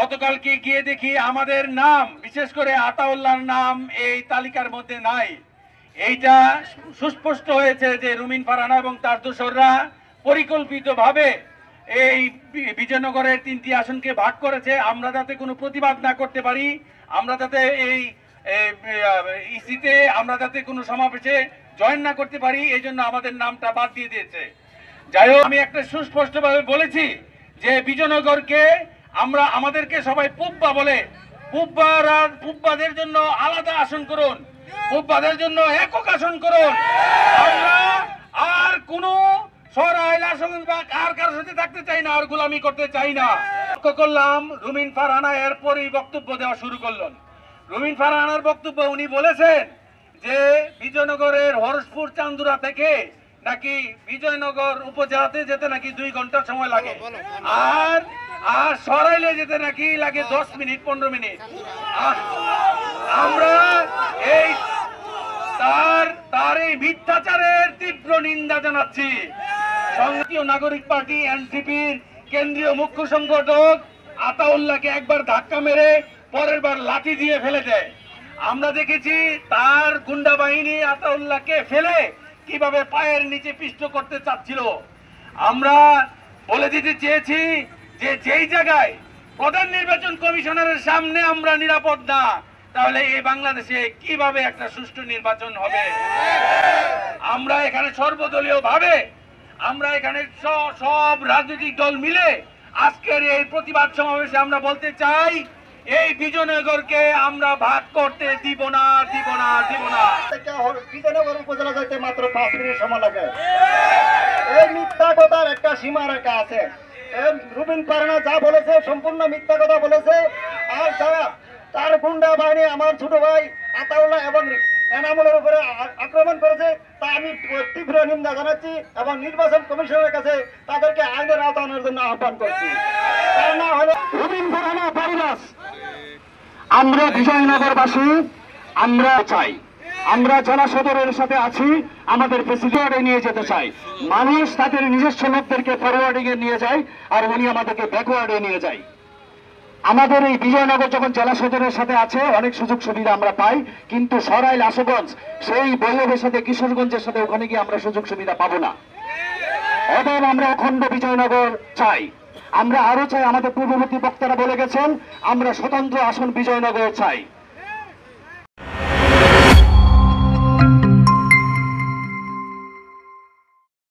গতকালকে গিয়ে দেখি আমাদের নাম, বিশেষ করে আতাউল্লাহর নাম এই তালিকার মধ্যে নাই। এইটা সুস্পষ্ট হয়েছে যে রুমিন ফারহানা এবং তার দোসররা পরিকল্পিতভাবে এই বিজয়নগরের 3টি আসনকে ভাগ করেছে। আমরা যাতে কোনো প্রতিবাদ না করতে পারি, আমরা যাতে এই ইসিতে আমরা যাতে কোনো সমাবেশে জয়েন না করতে পারি, এই জন্য আমাদের নামটা বাদ দিয়ে দিয়েছে। যাই হোক, আমি একটা সুস্পষ্টভাবে বলেছি যে বিজয়নগরকে আমরা, আমাদেরকে সবাই পুব্বা বলে, পুব্বাদের জন্য আলাদা আসন করুন, পুব্বাদের জন্য একক আসন করুন। আমরা আর কোনো সরাইল আসন বা কার সাথে থাকতে চাই না, আর গোলামি করতে চাই না। লক্ষ্য করলাম রুমিন ফারহানা এরপরই বক্তব্য দেওয়া শুরু করলেন। রুমিন ফারহানার বক্তব্য, উনি বলেছেন যে বিজয়নগরের হরসপুর চান্দুরা থেকে নাকি বিজয়নগর উপজেলাতে যেতে নাকি 2 ঘন্টা সময় লাগে, আর সরাইলে যেতে নাকি লাগে 10 মিনিট 15 মিনিট। আমরা এই তার এই মিথ্যাচারের তীব্র নিন্দা জানাচ্ছি। সংসদীয় নাগরিক পার্টি এনসিপির কেন্দ্রীয় মুখ্য সংগঠক আতাউল্লাহকে একবার ধাক্কা মেরে পরের বার লাঠি দিয়ে ফেলে দেয়। আমরা দেখেছি তার গুন্ডা বাহিনী আতাউল্লাহকে ফেলে কিভাবে পায়ের নিচে পিষ্ট করতে চাচ্ছিল। আমরা বলে দিতে চেয়েছি যে যেই জায়গায় প্রধান নির্বাচন কমিশনারের সামনে আমরা নিরাপদ না, তাহলে এই বাংলাদেশে কিভাবে একটা সুষ্ঠু নির্বাচন হবে? আমরা এখানে সর্বদলীয় ভাবে, আমরা এখানে সব রাজনৈতিক দল মিলে আজকের এই প্রতিবাদ সমাবেশে আমরা বলতে চাই, এই বিজয়নগরকে আমরা ভাগ করতে দিব না, দিব না, দিব না। বিজয়নগর উপজেলা যাইতে মাত্র 5 মিনিট সময় লাগে। এই মিথ্যা কথার একটা সীমা রেখা আছে। রুমিন ফারহানা যা বলেছে সম্পূর্ণ মিথ্যা কথা বলেছে। আর যারা তার গুন্ডা বাহিনী আমার ছোট ভাই আতাউল্লাহ এবং এনামুলের উপরে আক্রমণ করেছে, তা আমি তীব্র নিন্দা জানাচ্ছি এবং নির্বাচন কমিশনের কাছে তাদেরকে আইনের আওতানোর জন্য আহ্বান করছি। তার না হলে রুমিন ফারহানা ভাইরাস। আমরা বিজয়নগরবাসী আমরা চাই, আমরা জেলা সদরের সাথে আছি, আমাদের প্রেসিডেন্টে নিয়ে যেতে চাই। মানুষ তাদের নিজস্ব লোকদেরকে ফরওয়ার্ডিং এ নিয়ে যায়, আর উনি আমাদেরকে ব্যাকওয়ার্ডে নিয়ে যায়। আমাদের এই বিজয়নগর যখন জেলা সদরের সাথে আছে, অনেক সুযোগ সুবিধা আমরা পাই, কিন্তু সরাইল, আশুগঞ্জ, সেই বৈরবের সাথে, কিশোরগঞ্জের সাথে ওখানে গিয়ে আমরা সুযোগ সুবিধা পাবো না। অতএব আমরা অখণ্ড বিজয়নগর চাই। আমরা আরো চাই, আমাদের পূর্ববর্তী বক্তারা বলে গেছেন, আমরা স্বতন্ত্র আসন বিজয়নগর চাই।